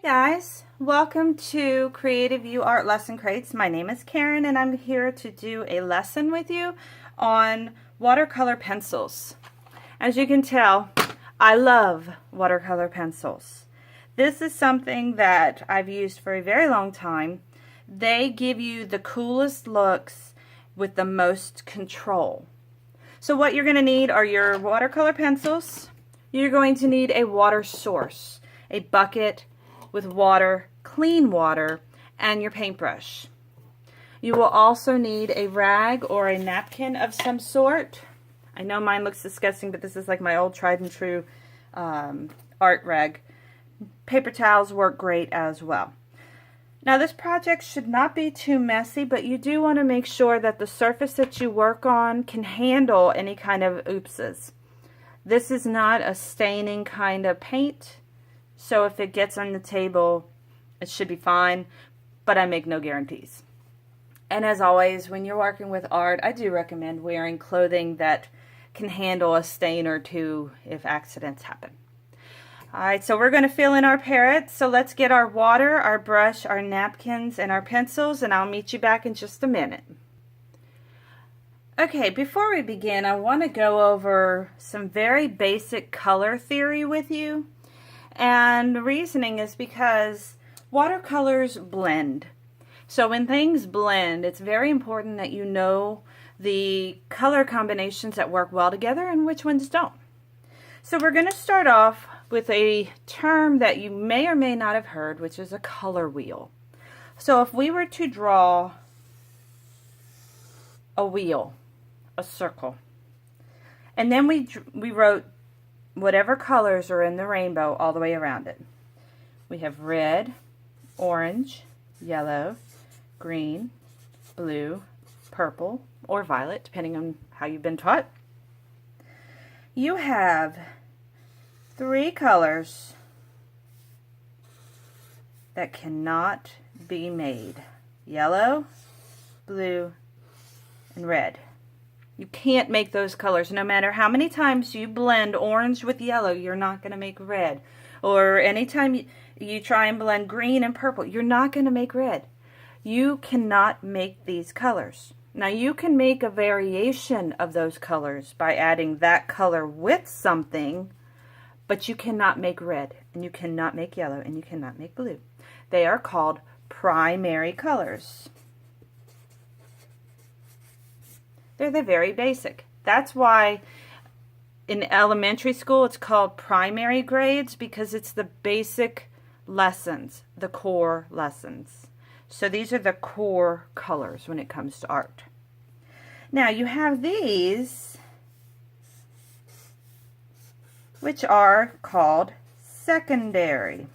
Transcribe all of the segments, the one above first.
Guys, welcome to Creative You Art Lesson Crates. My name is Karen and I'm here to do a lesson with you on watercolor pencils. As you can tell, I love watercolor pencils. This is something that I've used for a very long time. They give you the coolest looks with the most control. So what you're going to need are your watercolor pencils. You're going to need a water source, a bucket with water, clean water, and your paintbrush. You will also need a rag or a napkin of some sort. I know mine looks disgusting, but this is like my old tried and true art rag. Paper towels work great as well. Now this project should not be too messy, but you do want to make sure that the surface that you work on can handle any kind of oopses. This is not a staining kind of paint, so if it gets on the table, it should be fine, but I make no guarantees. And as always, when you're working with art, I do recommend wearing clothing that can handle a stain or two if accidents happen. Alright, so we're going to fill in our parrot. So let's get our water, our brush, our napkins, and our pencils, and I'll meet you back in just a minute. Okay, before we begin, I want to go over some very basic color theory with you. And the reasoning is because watercolors blend. So when things blend, it's very important that you know the color combinations that work well together and which ones don't. So we're going to start off with a term that you may or may not have heard, which is a color wheel. So if we were to draw a wheel, a circle, and then we wrote whatever colors are in the rainbow all the way around it. We have red, orange, yellow, green, blue, purple, or violet, depending on how you've been taught. You have 3 colors that cannot be made: yellow, blue, and red. You can't make those colors. No matter how many times you blend orange with yellow, you're not going to make red. Or anytime you try and blend green and purple, you're not going to make red. You cannot make these colors. Now you can make a variation of those colors by adding that color with something, but you cannot make red, and you cannot make yellow, and you cannot make blue. They are called primary colors. They're very basic. That's why in elementary school it's called primary grades, because it's the basic lessons, the core lessons. So these are the core colors when it comes to art. Now you have these, which are called secondary.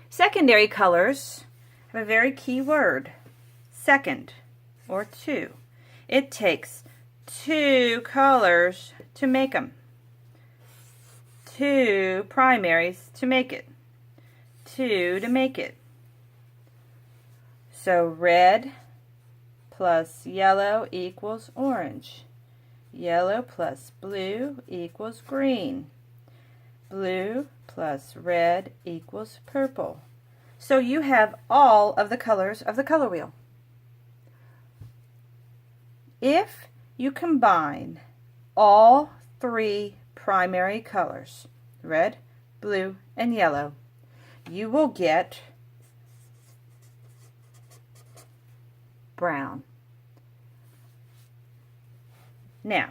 Secondary colors have a very key word: second, or 2. It takes 2 colors to make them. 2 primaries to make it. 2 to make it. So red plus yellow equals orange. Yellow plus blue equals green. Blue plus red equals purple. So you have all of the colors of the color wheel. If you combine all 3 primary colors, red, blue, and yellow, you will get brown. Now,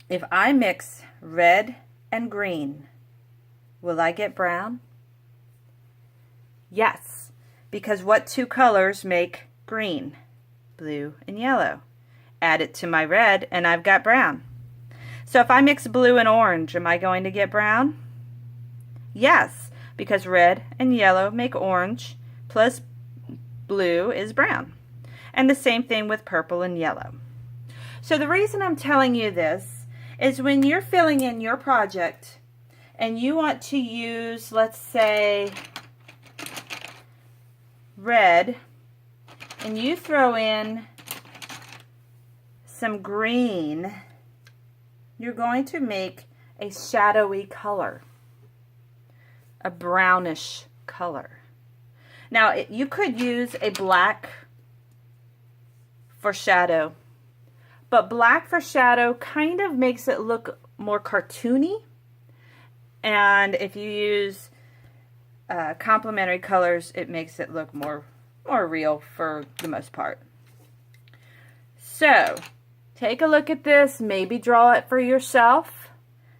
if I mix red and green, will I get brown? Yes, because what 2 colors make green? Blue and yellow. Add it to my red and I've got brown. So if I mix blue and orange, am I going to get brown? Yes, because red and yellow make orange, plus blue is brown. And the same thing with purple and yellow. So the reason I'm telling you this is when you're filling in your project and you want to use, let's say, red, and you throw in some green, you're going to make a shadowy color. a brownish color. Now, you could use a black for shadow, but black for shadow kind of makes it look more cartoony. And if you use complementary colors, it makes it look more real for the most part. So, take a look at this, maybe draw it for yourself.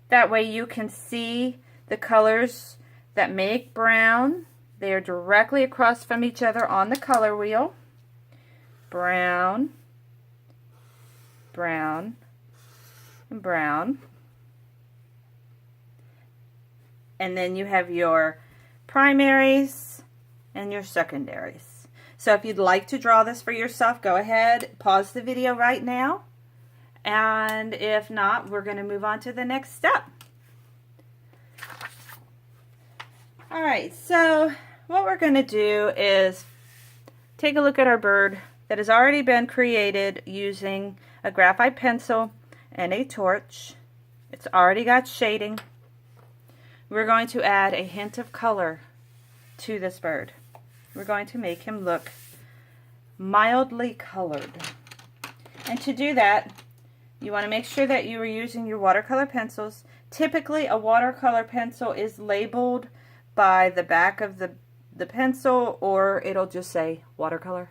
That way you can see the colors that make brown. They are directly across from each other on the color wheel. Brown, brown, and brown. And then you have your primaries and your secondaries. So if you'd like to draw this for yourself, go ahead, pause the video right now. And if not, we're going to move on to the next step. All right, so what we're going to do is take a look at our bird that has already been created using a graphite pencil and a torch. It's already got shading. We're going to add a hint of color to this bird. We're going to make him look mildly colored. And to do that, you want to make sure that you are using your watercolor pencils. Typically, a watercolor pencil is labeled by the back of the pencil, or it'll just say watercolor.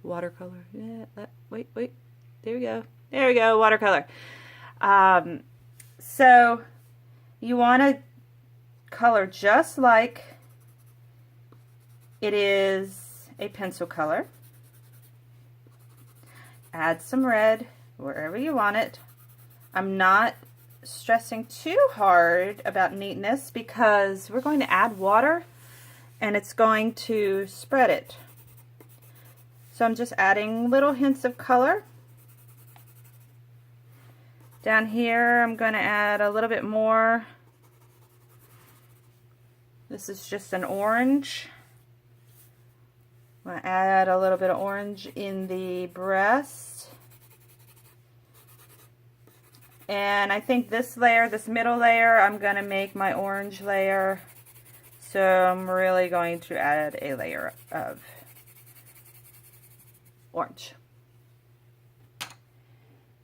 Watercolor. Yeah, wait. There we go. There we go, watercolor. So you want to color just like it is a pencil color. Add some red wherever you want it. I'm not stressing too hard about neatness because we're going to add water and it's going to spread it. So I'm just adding little hints of color. Down here I'm going to add a little bit more. This is just an orange. I'm going to add a little bit of orange in the breast. And I think this layer, this middle layer, I'm going to make my orange layer. So I'm really going to add a layer of orange.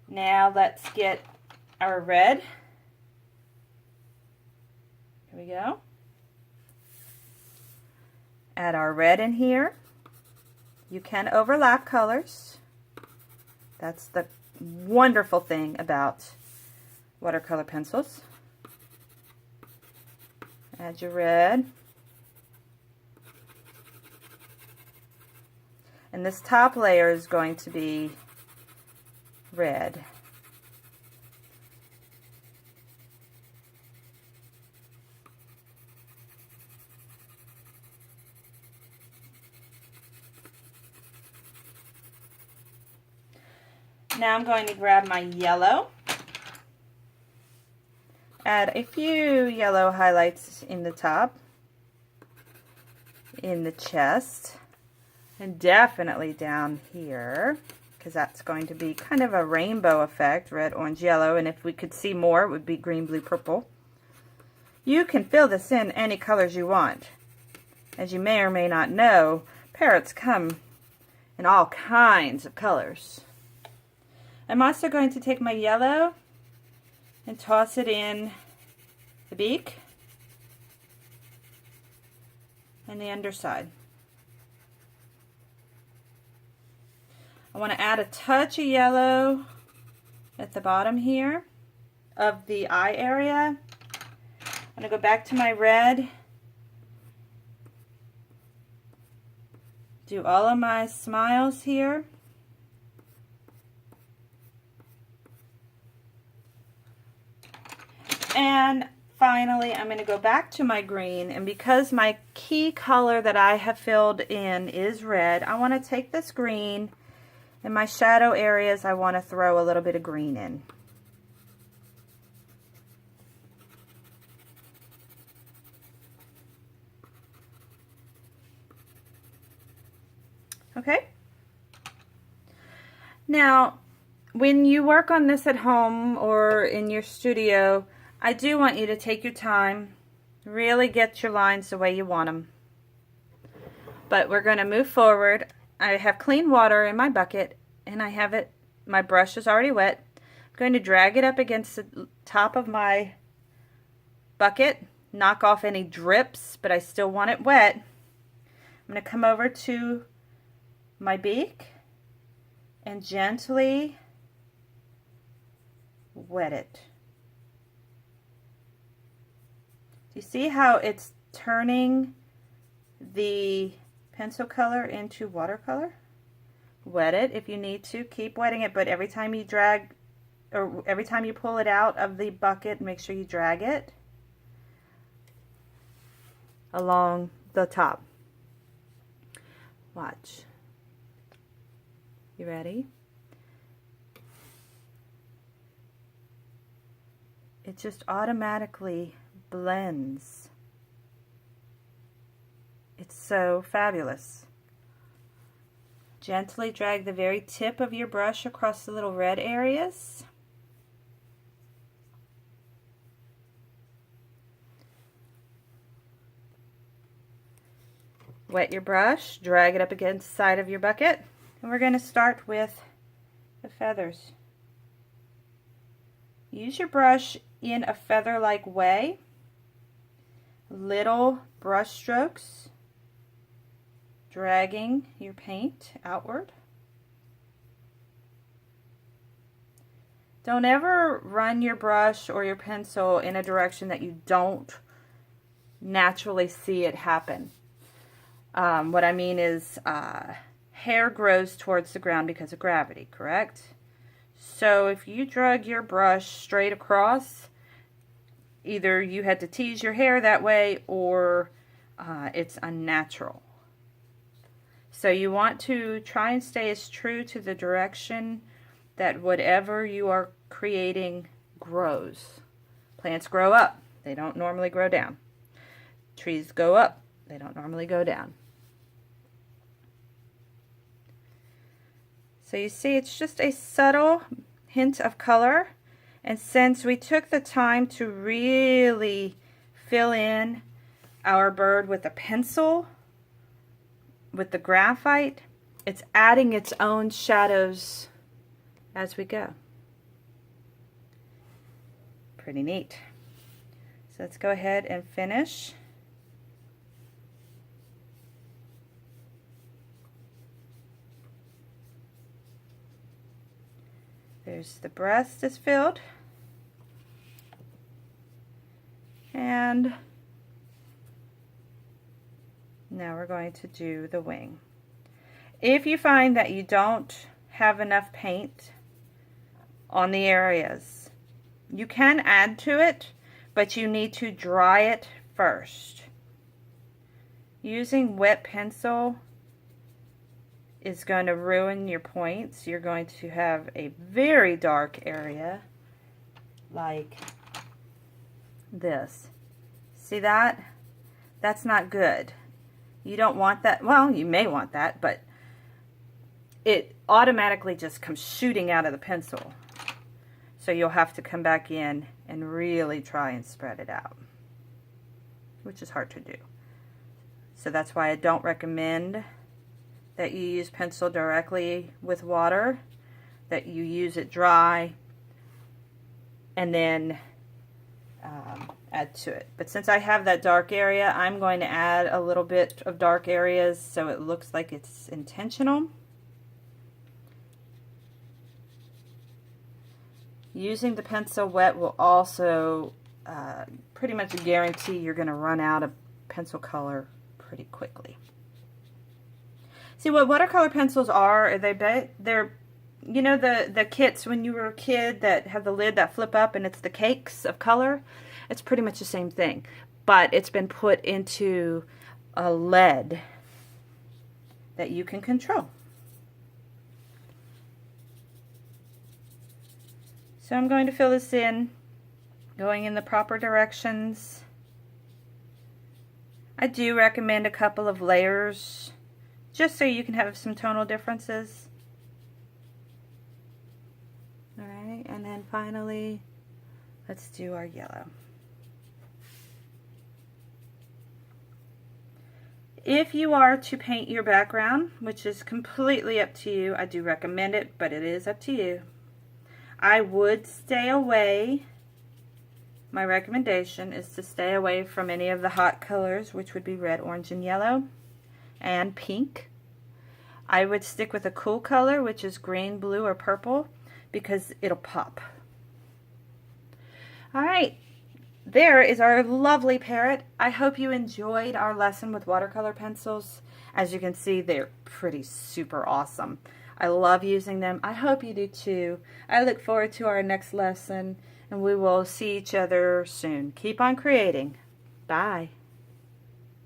Now let's get our red. Here we go. Add our red in here. You can overlap colors. That's the wonderful thing about watercolor pencils. Add your red. And this top layer is going to be red. Now I'm going to grab my yellow. Add a few yellow highlights in the top, in the chest, and definitely down here, because that's going to be kind of a rainbow effect, red, orange, yellow, and if we could see more, it would be green, blue, purple. You can fill this in any colors you want. As you may or may not know, parrots come in all kinds of colors. I'm also going to take my yellow and toss it in the beak and the underside. I want to add a touch of yellow at the bottom here of the eye area. I'm going to go back to my red, do all of my smiles here. And finally, I'm going to go back to my green, and because my key color that I have filled in is red, I want to take this green, in my shadow areas, I want to throw a little bit of green in. Okay? Now, when you work on this at home or in your studio, I do want you to take your time Really get your lines the way you want them. But we're going to move forward. I have clean water in my bucket, and I have it, my brush is already wet. I'm going to drag it up against the top of my bucket, knock off any drips, but I still want it wet. I'm going to come over to my beak and gently wet it. Do you see how it's turning the pencil color into watercolor? Wet it if you need to. Keep wetting it, but every time you drag, or every time you pull it out of the bucket, make sure you drag it along the top. Watch. You ready? It just automatically blends. It's so fabulous. Gently drag the very tip of your brush across the little red areas. Wet your brush, drag it up against the side of your bucket, and we're going to start with the feathers. Use your brush in a feather-like way. Little brush strokes, dragging your paint outward. Don't ever run your brush or your pencil in a direction that you don't naturally see it happen. What I mean is hair grows towards the ground because of gravity, correct? So if you drug your brush straight across, either you had to tease your hair that way or it's unnatural. So you want to try and stay as true to the direction that whatever you are creating grows. Plants grow up. They don't normally grow down. Trees go up. They don't normally go down. So you see, it's just a subtle hint of color. And since we took the time to really fill in our bird with a pencil, with the graphite, it's adding its own shadows as we go. Pretty neat. So let's go ahead and finish. There's the breast is filled. And now we're going to do the wing. If you find that you don't have enough paint on the areas, you can add to it, but you need to dry it first. Using wet pencil is going to ruin your points. You're going to have a very dark area like this. See that? That's not good. You don't want that. Well, you may want that, but it automatically just comes shooting out of the pencil. So you'll have to come back in and really try and spread it out, which is hard to do. So that's why I don't recommend that you use pencil directly with water, that you use it dry and then add to it. But since I have that dark area, I'm going to add a little bit of dark areas so it looks like it's intentional. Using the pencil wet will also pretty much guarantee you're going to run out of pencil color pretty quickly. See, what watercolor pencils are, they're, you know, the kits when you were a kid that have the lid that flip up and it's the cakes of color? It's pretty much the same thing, but it's been put into a lead that you can control. So I'm going to fill this in, going in the proper directions. I do recommend a couple of layers, just so you can have some tonal differences. Alright, and then finally, let's do our yellow. if you are to paint your background, which is completely up to you, I do recommend it, but it is up to you. I would stay away. My recommendation is to stay away from any of the hot colors, which would be red, orange, and yellow, and pink. I would stick with a cool color, which is green, blue, or purple, because it'll pop. All right, there is our lovely parrot. I hope you enjoyed our lesson with watercolor pencils. As you can see, they're pretty super awesome. I love using them. I hope you do too. I look forward to our next lesson, and we will see each other soon. Keep on creating. Bye.